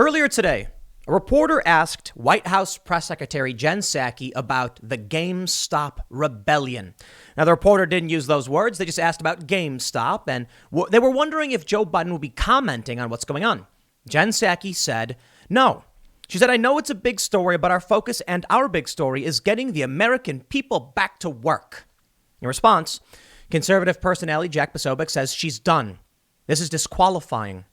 Earlier today, a reporter asked White House Press Secretary Jen Psaki about the GameStop rebellion. Now, the reporter didn't use those words. They just asked about GameStop, and they were wondering if Joe Biden would be commenting on what's going on. Jen Psaki said, no. She said, I know it's a big story, but our focus and our big story is getting the American people back to work. In response, conservative personality Jack Posobiec says she's done. This is disqualifying.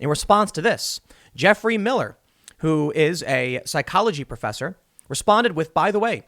In response to this, Jeffrey Miller, who is a psychology professor, responded with, by the way,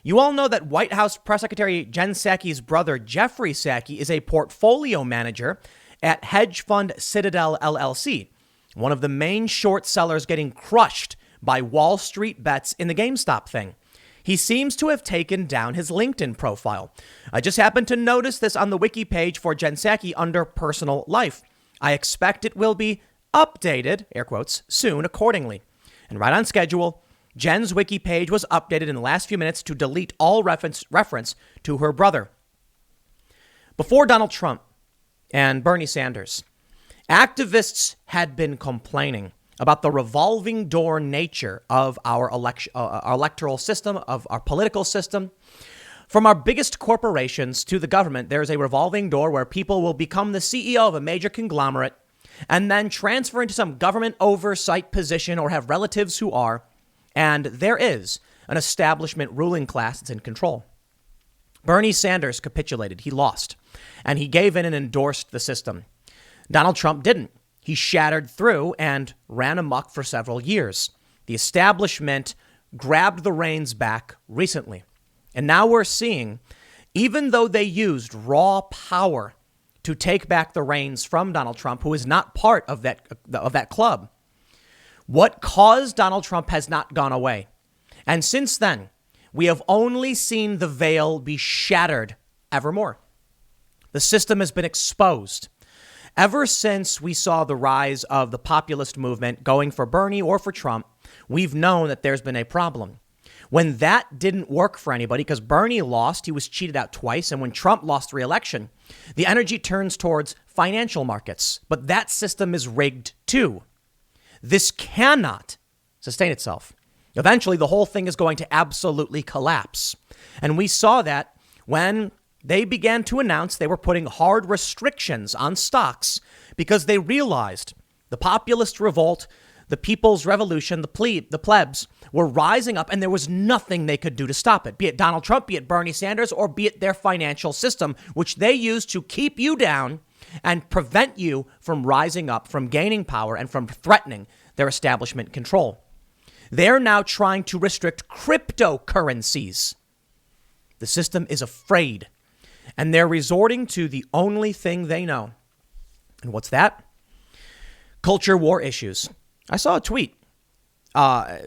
you all know that White House Press Secretary Jen Psaki's brother, Jeffrey Psaki, is a portfolio manager at hedge fund Citadel LLC, one of the main short sellers getting crushed by Wall Street bets in the GameStop thing. He seems to have taken down his LinkedIn profile. I just happened to notice this on the wiki page for Jen Psaki under personal life. I expect it will be updated, air quotes, soon accordingly. And right on schedule, Jen's wiki page was updated in the last few minutes to delete all reference to her brother. Before Donald Trump and Bernie Sanders, activists had been complaining about the revolving door nature of our electoral system, of our political system. From our biggest corporations to the government, there's a revolving door where people will become the CEO of a major conglomerate and then transfer into some government oversight position or have relatives who are. And there is an establishment ruling class that's in control. Bernie Sanders capitulated. He lost. And he gave in and endorsed the system. Donald Trump didn't. He shattered through and ran amok for several years. The establishment grabbed the reins back recently. And now we're seeing, even though they used raw power to take back the reins from Donald Trump, who is not part of that club, what caused Donald Trump has not gone away. And since then, we have only seen the veil be shattered evermore. The system has been exposed. Ever since we saw the rise of the populist movement going for Bernie or for Trump, we've known that there's been a problem. When that didn't work for anybody, because Bernie lost, he was cheated out twice. And when Trump lost re-election, the energy turns towards financial markets. But that system is rigged too. This cannot sustain itself. Eventually, the whole thing is going to absolutely collapse. And we saw that when they began to announce they were putting hard restrictions on stocks because they realized the populist revolt, the people's revolution, the plebs were rising up and there was nothing they could do to stop it, be it Donald Trump, be it Bernie Sanders, or be it their financial system, which they use to keep you down and prevent you from rising up, from gaining power, and from threatening their establishment control. They're now trying to restrict cryptocurrencies. The system is afraid. And they're resorting to the only thing they know. And what's that? Culture war issues. I saw a tweet.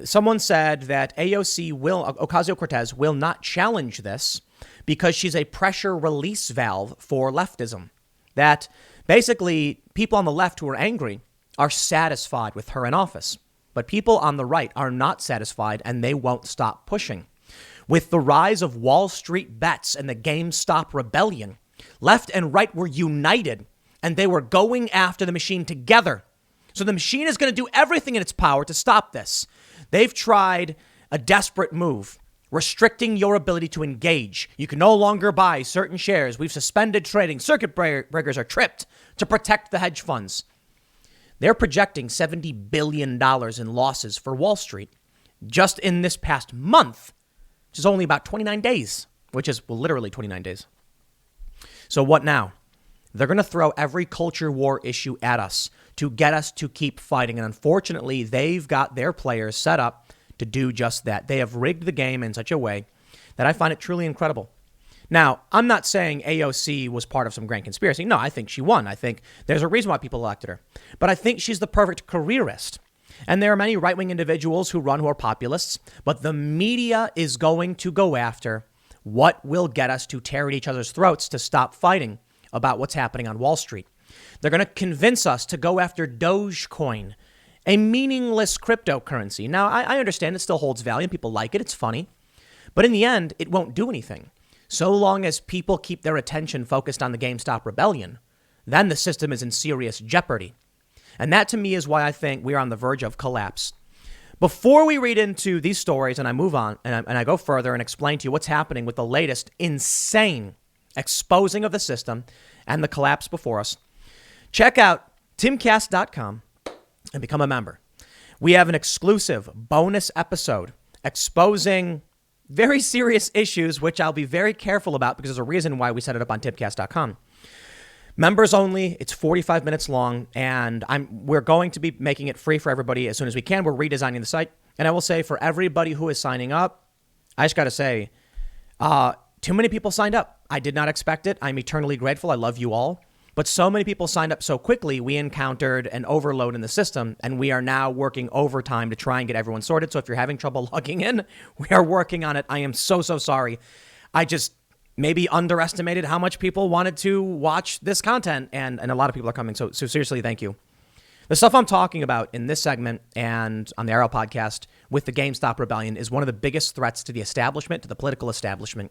Someone said that Ocasio-Cortez will not challenge this because she's a pressure release valve for leftism. That basically people on the left who are angry are satisfied with her in office. But people on the right are not satisfied and they won't stop pushing. With the rise of Wall Street bets and the GameStop rebellion, left and right were united and they were going after the machine together. So the machine is going to do everything in its power to stop this. They've tried a desperate move, restricting your ability to engage. You can no longer buy certain shares. We've suspended trading. Circuit breakers are tripped to protect the hedge funds. They're projecting $70 billion in losses for Wall Street just in this past month, which is only about 29 days, which is literally 29 days. So what now? They're going to throw every culture war issue at us to get us to keep fighting. And unfortunately, they've got their players set up to do just that. They have rigged the game in such a way that I find it truly incredible. Now, I'm not saying AOC was part of some grand conspiracy. No, I think she won. I think there's a reason why people elected her. But I think she's the perfect careerist. And there are many right-wing individuals who are populists, but the media is going to go after what will get us to tear at each other's throats to stop fighting about what's happening on Wall Street. They're going to convince us to go after Dogecoin, a meaningless cryptocurrency. Now, I understand it still holds value and people like it. It's funny. But in the end, it won't do anything. So long as people keep their attention focused on the GameStop rebellion, then the system is in serious jeopardy. And that to me is why I think we are on the verge of collapse. Before we read into these stories and I move on and I go further and explain to you what's happening with the latest insane exposing of the system and the collapse before us, check out timcast.com and become a member. We have an exclusive bonus episode exposing very serious issues, which I'll be very careful about because there's a reason why we set it up on timcast.com. Members only. It's 45 minutes long, and we're going to be making it free for everybody as soon as we can. We're redesigning the site, and I will say for everybody who is signing up, I just got to say, too many people signed up. I did not expect it. I'm eternally grateful. I love you all. But so many people signed up so quickly, we encountered an overload in the system, and we are now working overtime to try and get everyone sorted. So if you're having trouble logging in, we are working on it. I am so sorry. I just maybe underestimated how much people wanted to watch this content, and a lot of people are coming. So seriously, thank you. The stuff I'm talking about in this segment and on the RL podcast with the GameStop rebellion is one of the biggest threats to the establishment, to the political establishment.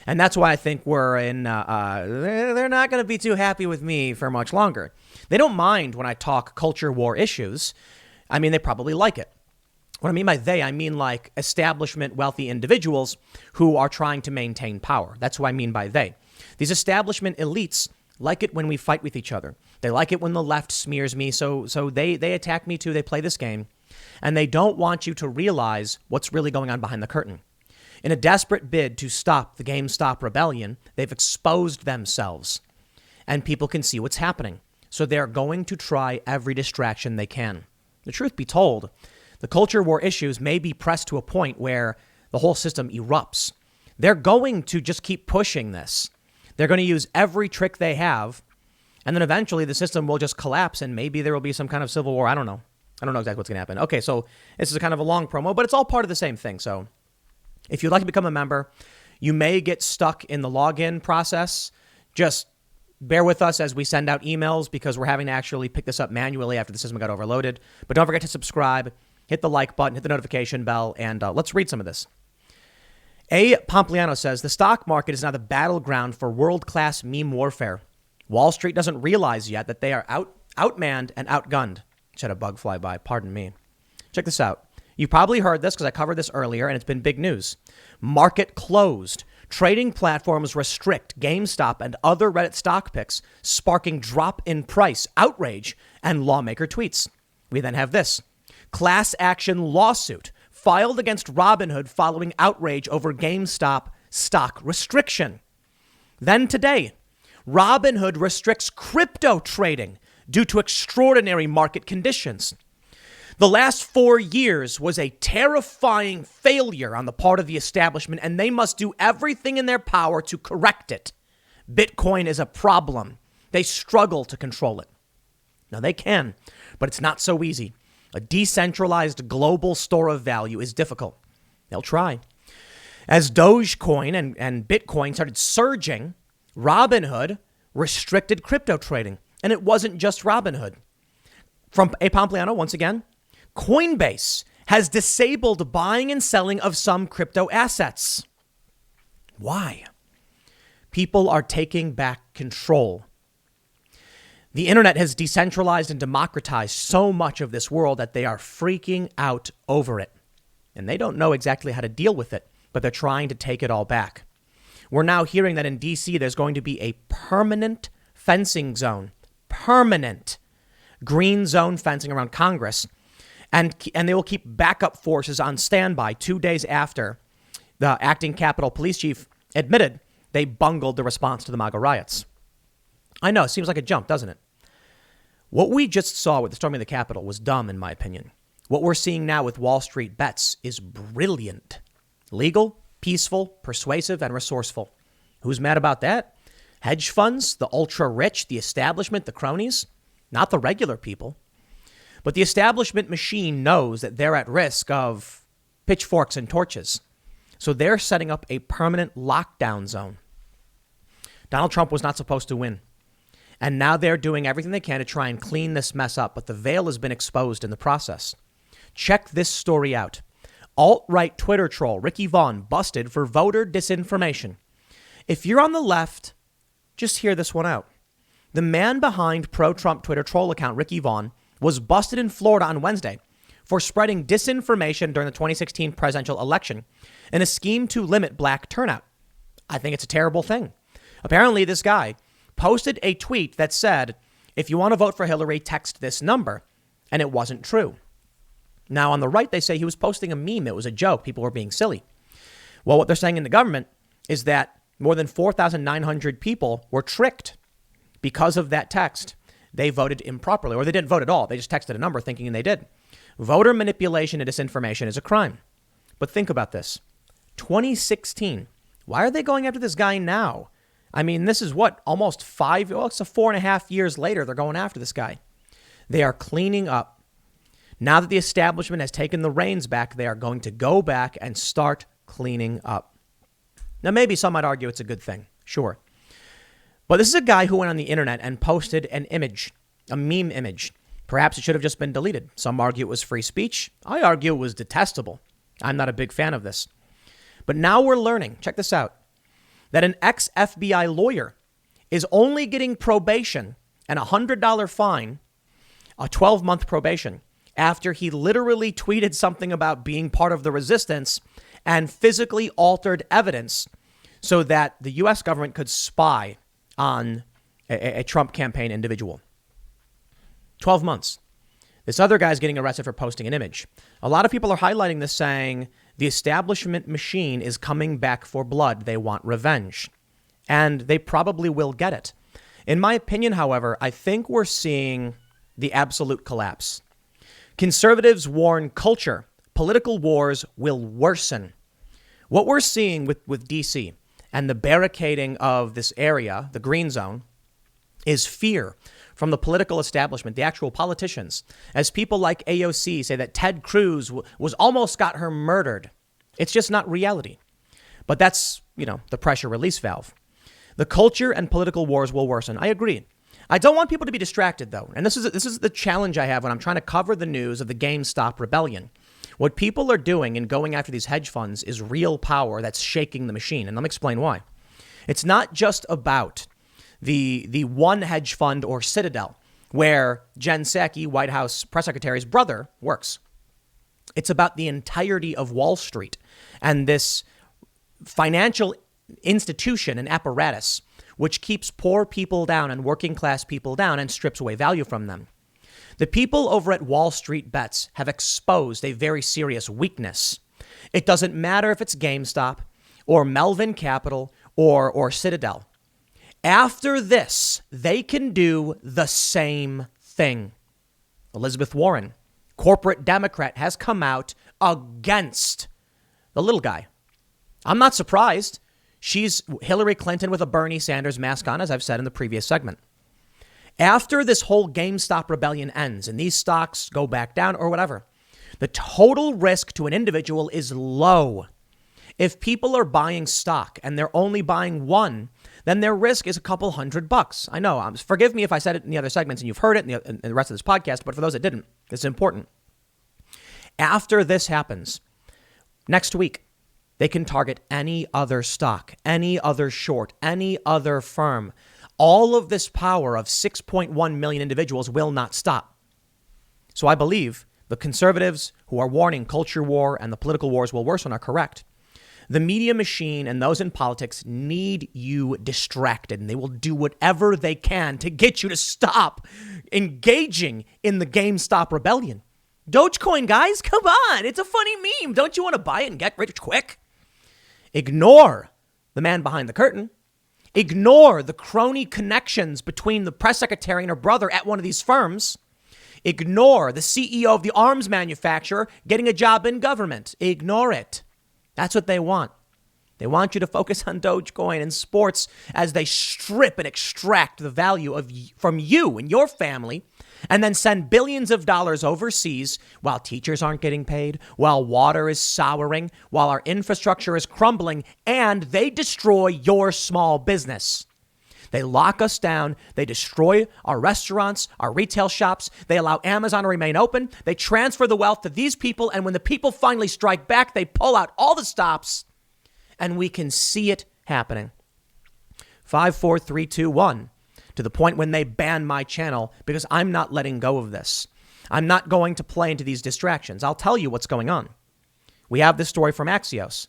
And that's why I think we're in, they're not going to be too happy with me for much longer. They don't mind when I talk culture war issues. I mean, they probably like it. What I mean by they, I mean like establishment wealthy individuals who are trying to maintain power. That's what I mean by they. These establishment elites like it when we fight with each other. They like it when the left smears me. So they attack me too. They play this game. And they don't want you to realize what's really going on behind the curtain. In a desperate bid to stop the GameStop rebellion, they've exposed themselves. And people can see what's happening. So they're going to try every distraction they can. The truth be told, the culture war issues may be pressed to a point where the whole system erupts. They're going to just keep pushing this. They're going to use every trick they have. And then eventually the system will just collapse and maybe there will be some kind of civil war. I don't know. I don't know exactly what's going to happen. Okay, so this is kind of a long promo, but it's all part of the same thing. So if you'd like to become a member, you may get stuck in the login process. Just bear with us as we send out emails because we're having to actually pick this up manually after the system got overloaded. But don't forget to subscribe, hit the like button, hit the notification bell, and let's read some of this. A. Pompliano says, the stock market is now the battleground for world-class meme warfare. Wall Street doesn't realize yet that they are outmanned and outgunned. Just had a bug fly by. Pardon me. Check this out. You probably heard this because I covered this earlier, and it's been big news. Market closed. Trading platforms restrict GameStop and other Reddit stock picks, sparking drop in price, outrage, and lawmaker tweets. We then have this. Class action lawsuit filed against Robinhood following outrage over GameStop stock restriction. Then today, Robinhood restricts crypto trading due to extraordinary market conditions. The last 4 years was a terrifying failure on the part of the establishment, and they must do everything in their power to correct it. Bitcoin is a problem. They struggle to control it. Now they can, but it's not so easy. A decentralized global store of value is difficult. They'll try. As Dogecoin and Bitcoin started surging, Robinhood restricted crypto trading. And it wasn't just Robinhood. From A. Pompliano, once again, Coinbase has disabled buying and selling of some crypto assets. Why? People are taking back control. The internet has decentralized and democratized so much of this world that they are freaking out over it. And they don't know exactly how to deal with it, but they're trying to take it all back. We're now hearing that in D.C. there's going to be a permanent fencing zone, permanent green zone fencing around Congress, and they will keep backup forces on standby 2 days after the acting Capitol Police Chief admitted they bungled the response to the MAGA riots. I know, it seems like a jump, doesn't it? What we just saw with the storming of the Capitol was dumb, in my opinion. What we're seeing now with Wall Street bets is brilliant. Legal, peaceful, persuasive, and resourceful. Who's mad about that? Hedge funds, the ultra-rich, the establishment, the cronies, not the regular people. But the establishment machine knows that they're at risk of pitchforks and torches. So they're setting up a permanent lockdown zone. Donald Trump was not supposed to win. And now they're doing everything they can to try and clean this mess up, but the veil has been exposed in the process. Check this story out. Alt-right Twitter troll Ricky Vaughan busted for voter disinformation. If you're on the left, just hear this one out. The man behind pro-Trump Twitter troll account Ricky Vaughan was busted in Florida on Wednesday for spreading disinformation during the 2016 presidential election in a scheme to limit black turnout. I think it's a terrible thing. Apparently, this guy posted a tweet that said, if you want to vote for Hillary, text this number. And it wasn't true. Now, on the right, they say he was posting a meme. It was a joke. People were being silly. Well, what they're saying in the government is that more than 4,900 people were tricked because of that text. They voted improperly, or they didn't vote at all. They just texted a number thinking they did. Voter manipulation and disinformation is a crime. But think about this. 2016. Why are they going after this guy now? I mean, this is what, almost 4.5 years later, they're going after this guy. They are cleaning up. Now that the establishment has taken the reins back, they are going to go back and start cleaning up. Now, maybe some might argue it's a good thing. Sure. But this is a guy who went on the internet and posted an image, a meme image. Perhaps it should have just been deleted. Some argue it was free speech. I argue it was detestable. I'm not a big fan of this. But now we're learning, check this out, that an ex-FBI lawyer is only getting probation and a $100 fine, a 12-month probation, after he literally tweeted something about being part of the resistance and physically altered evidence so that the U.S. government could spy on a Trump campaign individual. 12 months. This other guy's getting arrested for posting an image. A lot of people are highlighting this, saying the establishment machine is coming back for blood. They want revenge. And they probably will get it. In my opinion, however, I think we're seeing the absolute collapse. Conservatives warn culture. Political wars will worsen. What we're seeing with D.C. and the barricading of this area, the green zone, is fear from the political establishment, the actual politicians, as people like AOC say that Ted Cruz was almost got her murdered. It's just not reality. But that's, the pressure release valve. The culture and political wars will worsen. I agree. I don't want people to be distracted, though. And this is the challenge I have when I'm trying to cover the news of the GameStop rebellion. What people are doing in going after these hedge funds is real power that's shaking the machine. And let me explain why. It's not just about the one hedge fund or Citadel where Jen Psaki, White House press secretary's brother, works. It's about the entirety of Wall Street and this financial institution and apparatus which keeps poor people down and working class people down and strips away value from them. The people over at Wall Street Bets have exposed a very serious weakness. It doesn't matter if it's GameStop or Melvin Capital or Citadel. After this, they can do the same thing. Elizabeth Warren, corporate Democrat, has come out against the little guy. I'm not surprised. She's Hillary Clinton with a Bernie Sanders mask on, as I've said in the previous segment. After this whole GameStop rebellion ends and these stocks go back down or whatever, the total risk to an individual is low. If people are buying stock and they're only buying one, then their risk is a couple $100. I know. Forgive me if I said it in the other segments and you've heard it in the rest of this podcast, but for those that didn't, it's important. After this happens, next week, they can target any other stock, any other short, any other firm. All of this power of 6.1 million individuals will not stop. So I believe the conservatives who are warning culture war and the political wars will worsen are correct. The media machine and those in politics need you distracted, and they will do whatever they can to get you to stop engaging in the GameStop rebellion. Dogecoin, guys, come on. It's a funny meme. Don't you want to buy it and get rich quick? Ignore the man behind the curtain. Ignore the crony connections between the press secretary and her brother at one of these firms. Ignore the CEO of the arms manufacturer getting a job in government. Ignore it. That's what they want. They want you to focus on Dogecoin and sports as they strip and extract the value from you and your family and then send billions of dollars overseas while teachers aren't getting paid, while water is souring, while our infrastructure is crumbling, and they destroy your small business. They lock us down. They destroy our restaurants, our retail shops. They allow Amazon to remain open. They transfer the wealth to these people. And when the people finally strike back, they pull out all the stops and we can see it happening. 5, 4, 3, 2, 1, to the point when they ban my channel because I'm not letting go of this. I'm not going to play into these distractions. I'll tell you what's going on. We have this story from Axios.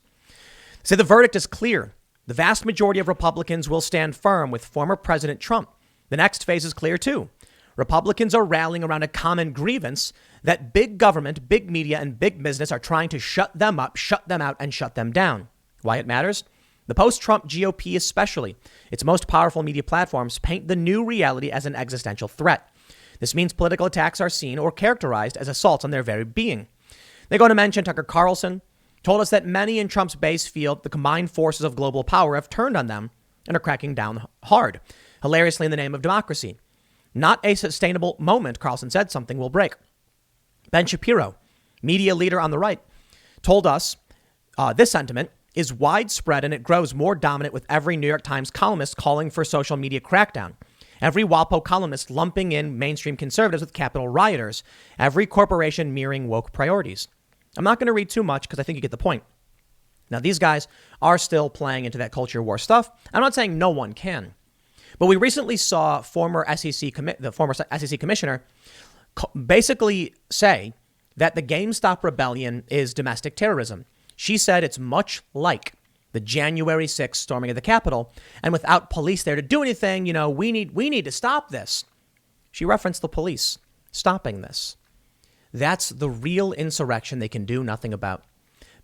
Say the verdict is clear. The vast majority of Republicans will stand firm with former President Trump. The next phase is clear, too. Republicans are rallying around a common grievance that big government, big media, and big business are trying to shut them up, shut them out, and shut them down. Why it matters? The post-Trump GOP especially, its most powerful media platforms, paint the new reality as an existential threat. This means political attacks are seen or characterized as assaults on their very being. They go to mention Tucker Carlson told us that many in Trump's base feel the combined forces of global power have turned on them and are cracking down hard, hilariously in the name of democracy. Not a sustainable moment, Carlson said, something will break. Ben Shapiro, media leader on the right, told us this sentiment is widespread and it grows more dominant with every New York Times columnist calling for social media crackdown. Every WAPO columnist lumping in mainstream conservatives with Capitol rioters. Every corporation mirroring woke priorities. I'm not going to read too much because I think you get the point. Now, these guys are still playing into that culture war stuff. I'm not saying no one can. But we recently saw the former SEC commissioner basically say that the GameStop rebellion is domestic terrorism. She said it's much like the January 6th storming of the Capitol, and without police there to do anything, we need to stop this. She referenced the police stopping this. That's the real insurrection they can do nothing about.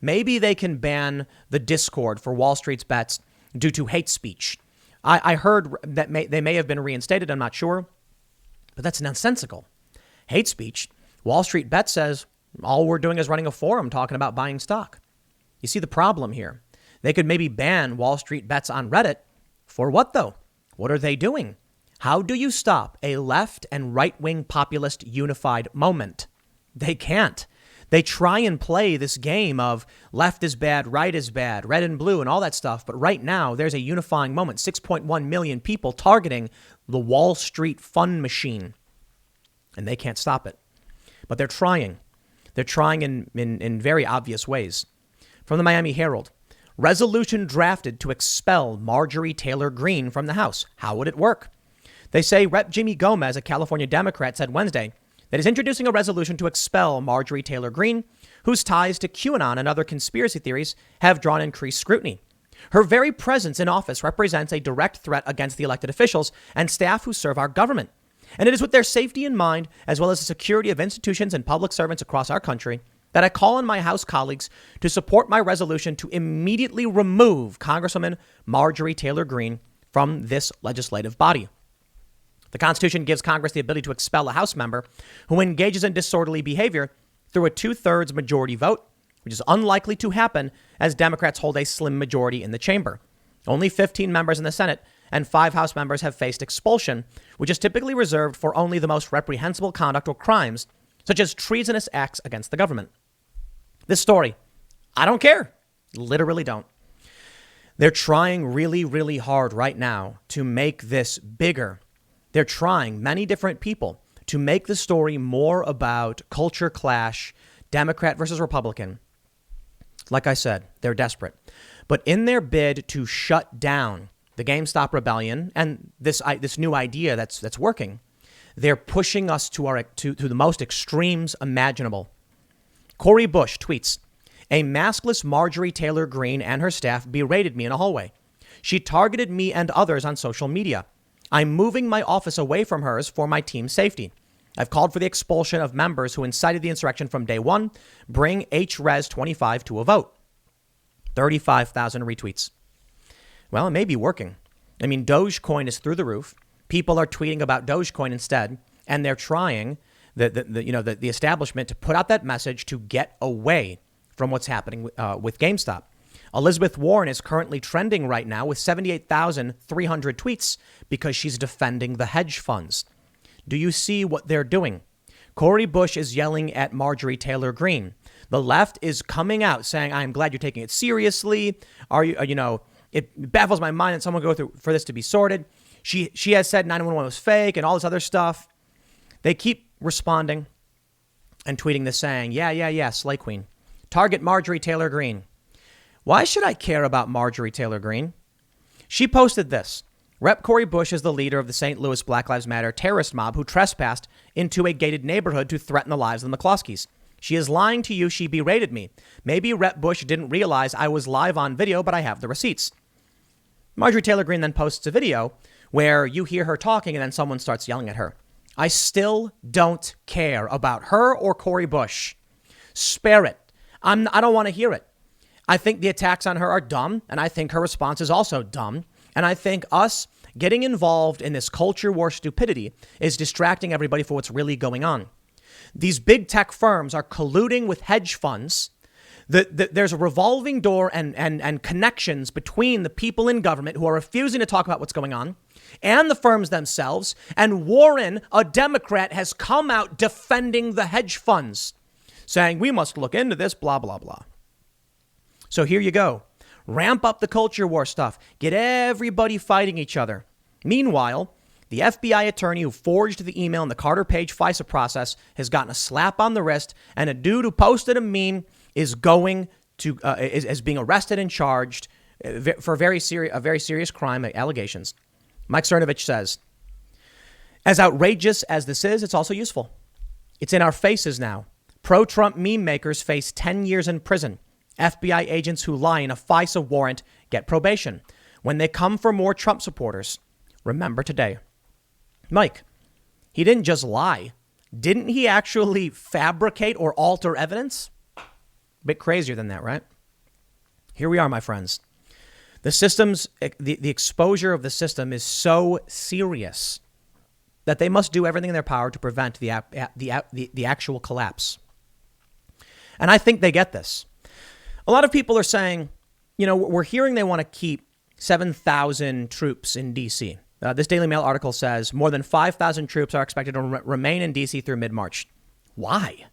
Maybe they can ban the Discord for Wall Street's bets due to hate speech. I heard that they may have been reinstated. I'm not sure, but that's nonsensical. Hate speech. Wall Street Bet says all we're doing is running a forum talking about buying stock. You see the problem here. They could maybe ban Wall Street Bets on Reddit. For what, though? What are they doing? How do you stop a left and right-wing populist unified moment? They can't. They try and play this game of left is bad, right is bad, red and blue and all that stuff. But right now, there's a unifying moment. 6.1 million people targeting the Wall Street fund machine. And they can't stop it. But they're trying. They're trying in very obvious ways. From the Miami Herald, resolution drafted to expel Marjorie Taylor Greene from the House. How would it work? They say Rep. Jimmy Gomez, a California Democrat, said Wednesday that he's introducing a resolution to expel Marjorie Taylor Greene, whose ties to QAnon and other conspiracy theories have drawn increased scrutiny. Her very presence in office represents a direct threat against the elected officials and staff who serve our government. And it is with their safety in mind, as well as the security of institutions and public servants across our country, that I call on my House colleagues to support my resolution to immediately remove Congresswoman Marjorie Taylor Greene from this legislative body. The Constitution gives Congress the ability to expel a House member who engages in disorderly behavior through a 2/3 majority vote, which is unlikely to happen as Democrats hold a slim majority in the chamber. Only 15 members in the Senate and 5 House members have faced expulsion, which is typically reserved for only the most reprehensible conduct or crimes, such as treasonous acts against the government. This story, I don't care. Literally don't. They're trying really, really hard right now to make this bigger. They're trying, many different people, to make the story more about culture clash, Democrat versus Republican. Like I said, they're desperate. But in their bid to shut down the GameStop rebellion and this new idea that's working, they're pushing us to the most extremes imaginable. Cori Bush tweets, a maskless Marjorie Taylor Greene and her staff berated me in a hallway. She targeted me and others on social media. I'm moving my office away from hers for my team's safety. I've called for the expulsion of members who incited the insurrection from day one. Bring HRES 25 to a vote. 35,000 retweets. Well, it may be working. I mean, Dogecoin is through the roof. People are tweeting about Dogecoin instead, and they're trying the establishment to put out that message to get away from what's happening with GameStop. Elizabeth Warren is currently trending right now with 78,300 tweets because she's defending the hedge funds. Do you see what they're doing? Cori Bush is yelling at Marjorie Taylor Greene. The left is coming out saying, I'm glad you're taking it seriously. It baffles my mind that someone go through for this to be sorted. She has said 911 was fake and all this other stuff. They keep responding and tweeting this saying, yeah, Slay Queen. Target Marjorie Taylor Greene. Why should I care about Marjorie Taylor Greene? She posted this. Rep. Cori Bush is the leader of the St. Louis Black Lives Matter terrorist mob who trespassed into a gated neighborhood to threaten the lives of the McCloskeys. She is lying to you. She berated me. Maybe Rep. Bush didn't realize I was live on video, but I have the receipts. Marjorie Taylor Greene then posts a video where you hear her talking and then someone starts yelling at her. I still don't care about her or Cori Bush. Spare it. I don't want to hear it. I think the attacks on her are dumb, and I think her response is also dumb. And I think us getting involved in this culture war stupidity is distracting everybody for what's really going on. These big tech firms are colluding with hedge funds. There's a revolving door and connections between the people in government who are refusing to talk about what's going on and the firms themselves. And Warren, a Democrat, has come out defending the hedge funds, saying we must look into this, blah, blah, blah. So here you go. Ramp up the culture war stuff. Get everybody fighting each other. Meanwhile, the FBI attorney who forged the email in the Carter Page FISA process has gotten a slap on the wrist, and a dude who posted a meme is going to is being arrested and charged for a very serious crime allegations. Mike Cernovich says, as outrageous as this is, it's also useful. It's in our faces now. Pro-Trump meme makers face 10 years in prison. FBI agents who lie in a FISA warrant get probation. When they come for more Trump supporters, remember today. Mike, he didn't just lie. Didn't he actually fabricate or alter evidence? A bit crazier than that, right? Here we are, my friends. The system's, the exposure of the system is so serious that they must do everything in their power to prevent the actual collapse. And I think they get this. A lot of people are saying, you know, we're hearing they want to keep 7,000 troops in D.C. This Daily Mail article says more than 5,000 troops are expected to remain in D.C. through mid-March. Why?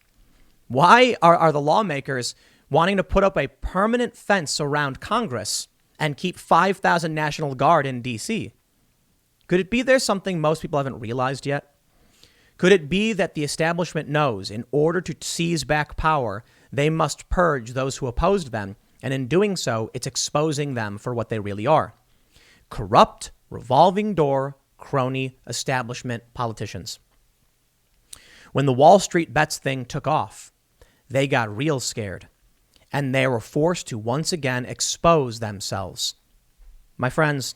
Why are the lawmakers wanting to put up a permanent fence around Congress and keep 5,000 National Guard in D.C.? Could it be there's something most people haven't realized yet? Could it be that the establishment knows in order to seize back power, they must purge those who opposed them, and in doing so, it's exposing them for what they really are? Corrupt, revolving door, crony, establishment politicians. When the Wall Street bets thing took off, they got real scared, and they were forced to once again expose themselves. My friends,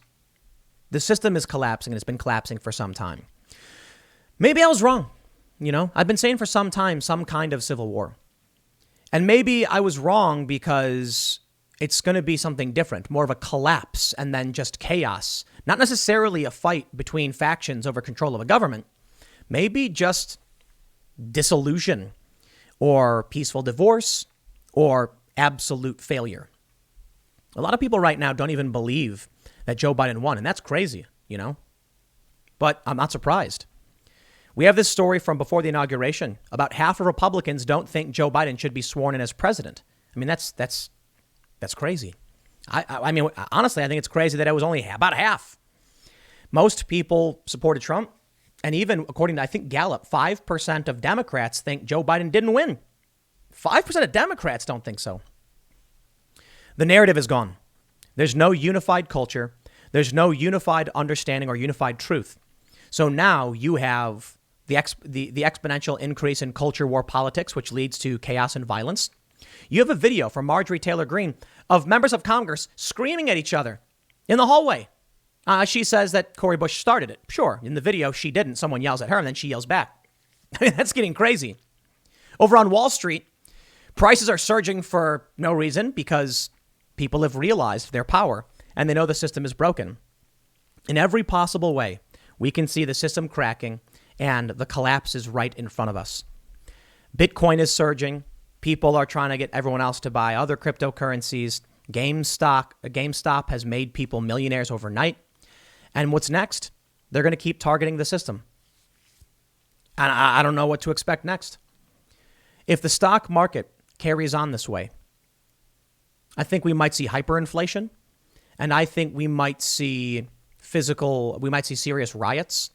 the system is collapsing, and it's been collapsing for some time. Maybe I was wrong. You know, I've been saying for some time some kind of civil war. And maybe I was wrong because it's going to be something different, more of a collapse and then just chaos. Not necessarily a fight between factions over control of a government. Maybe just dissolution or peaceful divorce or absolute failure. A lot of people right now don't even believe that Joe Biden won, and that's crazy, you know. But I'm not surprised. We have this story from before the inauguration. About half of Republicans don't think Joe Biden should be sworn in as president. I mean, that's crazy. I mean, honestly, I think it's crazy that it was only about half. Most people supported Trump. And even according to, I think, Gallup, 5% of Democrats think Joe Biden didn't win. 5% of Democrats don't think so. The narrative is gone. There's no unified culture. There's no unified understanding or unified truth. So now you have the exponential increase in culture war politics, which leads to chaos and violence. You have a video from Marjorie Taylor Greene of members of Congress screaming at each other in the hallway. She says that Cori Bush started it. Sure, in the video, she didn't. Someone yells at her and then she yells back. I mean, that's getting crazy. Over on Wall Street, prices are surging for no reason because people have realized their power and they know the system is broken. In every possible way, we can see the system cracking and the collapse is right in front of us. Bitcoin is surging. People are trying to get everyone else to buy other cryptocurrencies. GameStop has made people millionaires overnight. And what's next? They're going to keep targeting the system. And I don't know what to expect next. If the stock market carries on this way, I think we might see hyperinflation. And I think we might see serious riots.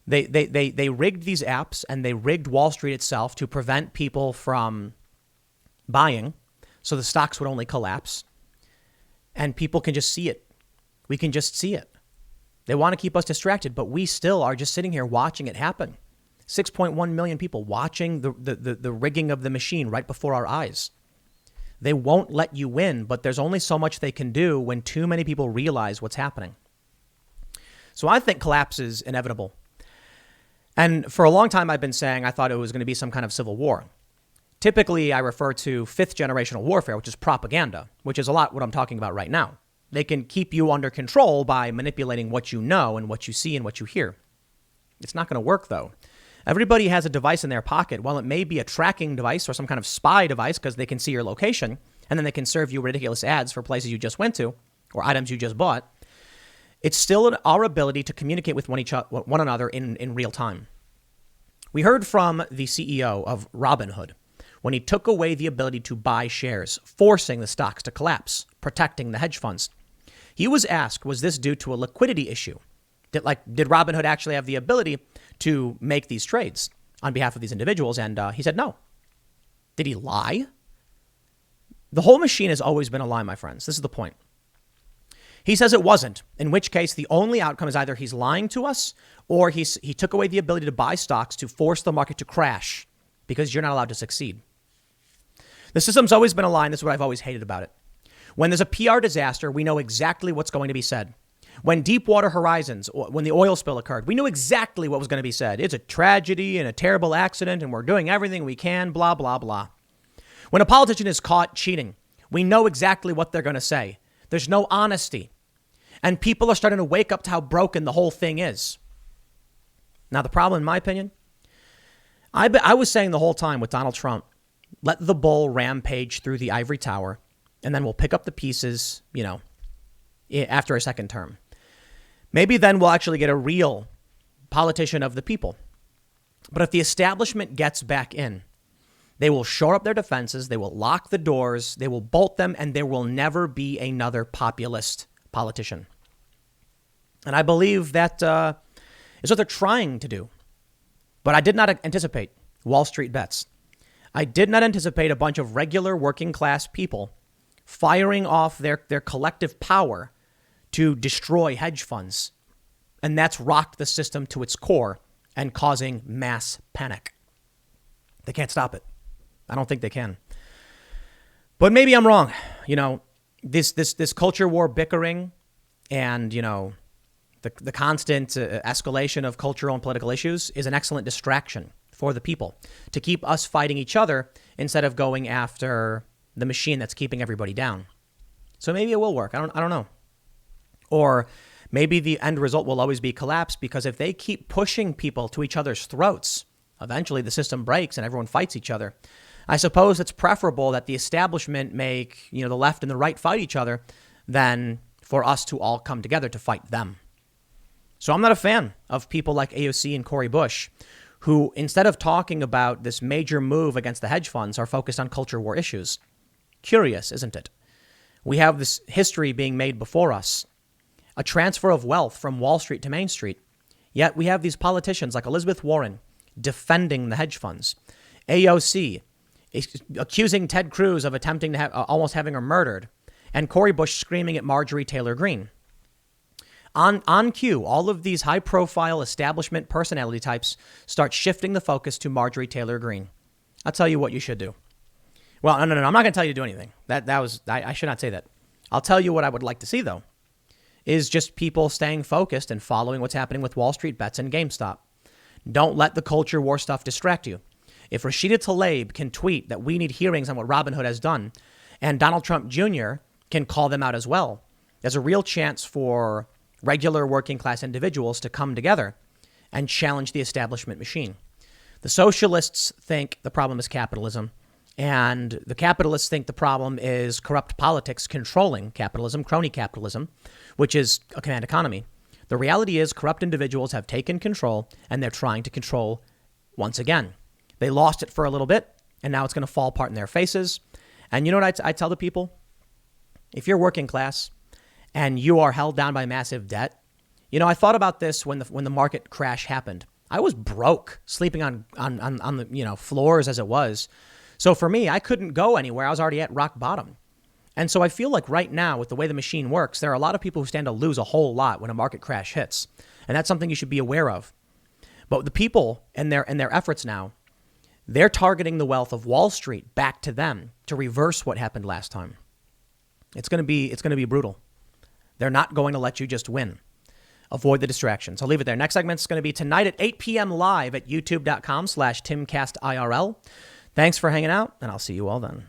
They rigged these apps and they rigged Wall Street itself to prevent people from buying. So the stocks would only collapse. And people can just see it. We can just see it. They want to keep us distracted, but we still are just sitting here watching it happen. 6.1 million people watching the rigging of the machine right before our eyes. They won't let you win, but there's only so much they can do when too many people realize what's happening. So I think collapse is inevitable. And for a long time, I've been saying I thought it was going to be some kind of civil war. Typically, I refer to fifth generational warfare, which is propaganda, which is a lot what I'm talking about right now. They can keep you under control by manipulating what you know and what you see and what you hear. It's not going to work, though. Everybody has a device in their pocket. While it may be a tracking device or some kind of spy device because they can see your location, and then they can serve you ridiculous ads for places you just went to or items you just bought, it's still our ability to communicate with one another in real time. We heard from the CEO of Robinhood when he took away the ability to buy shares, forcing the stocks to collapse, protecting the hedge funds. He was asked, was this due to a liquidity issue? Did Robinhood actually have the ability to make these trades on behalf of these individuals? And he said no. Did he lie? The whole machine has always been a lie, my friends. This is the point. He says it wasn't, in which case the only outcome is either he's lying to us or he took away the ability to buy stocks to force the market to crash because you're not allowed to succeed. The system's always been a lie, and this is what I've always hated about it. When there's a PR disaster, we know exactly what's going to be said. When Deepwater Horizons, when the oil spill occurred, we knew exactly what was going to be said. It's a tragedy and a terrible accident, and we're doing everything we can, blah, blah, blah. When a politician is caught cheating, we know exactly what they're going to say. There's no honesty. And people are starting to wake up to how broken the whole thing is. Now, the problem, in my opinion, I was saying the whole time with Donald Trump, let the bull rampage through the ivory tower, and then we'll pick up the pieces, after a second term. Maybe then we'll actually get a real politician of the people. But if the establishment gets back in, they will shore up their defenses, they will lock the doors, they will bolt them, and there will never be another populist politician. And I believe that is what they're trying to do. But I did not anticipate Wall Street bets. I did not anticipate a bunch of regular working class people firing off their collective power to destroy hedge funds. And that's rocked the system to its core and causing mass panic. They can't stop it. I don't think they can. But maybe I'm wrong. This culture war bickering and, the constant escalation of cultural and political issues is an excellent distraction for the people to keep us fighting each other instead of going after the machine that's keeping everybody down. So maybe it will work. I don't know. Or maybe the end result will always be collapse, because if they keep pushing people to each other's throats, eventually the system breaks and everyone fights each other. I suppose it's preferable that the establishment make, the left and the right fight each other than for us to all come together to fight them. So I'm not a fan of people like AOC and Cori Bush, who, instead of talking about this major move against the hedge funds, are focused on culture war issues. Curious, isn't it? We have this history being made before us, a transfer of wealth from Wall Street to Main Street. Yet we have these politicians like Elizabeth Warren defending the hedge funds, AOC accusing Ted Cruz of attempting to almost having her murdered, and Cori Bush screaming at Marjorie Taylor Greene. On cue, all of these high-profile establishment personality types start shifting the focus to Marjorie Taylor Greene. I'll tell you what you should do. Well, no, I'm not going to tell you to do anything. I should not say that. I'll tell you what I would like to see, though, is just people staying focused and following what's happening with Wall Street bets and GameStop. Don't let the culture war stuff distract you. If Rashida Tlaib can tweet that we need hearings on what Robinhood has done, and Donald Trump Jr. can call them out as well, there's a real chance for regular working class individuals to come together and challenge the establishment machine. The socialists think the problem is capitalism, and the capitalists think the problem is corrupt politics controlling capitalism, crony capitalism, which is a command economy. The reality is corrupt individuals have taken control, and they're trying to control once again. They lost it for a little bit, and now it's going to fall apart in their faces. And you know what I tell the people? If you're working class and you are held down by massive debt, I thought about this when the market crash happened. I was broke, sleeping on the floors as it was. So for me, I couldn't go anywhere. I was already at rock bottom. And so I feel like right now, with the way the machine works, there are a lot of people who stand to lose a whole lot when a market crash hits. And that's something you should be aware of. But the people and their efforts now, they're targeting the wealth of Wall Street back to them to reverse what happened last time. It's going to be brutal. They're not going to let you just win. Avoid the distractions. I'll leave it there. Next segment is going to be tonight at 8 p.m. live at youtube.com/TimCastIRL. Thanks for hanging out, and I'll see you all then.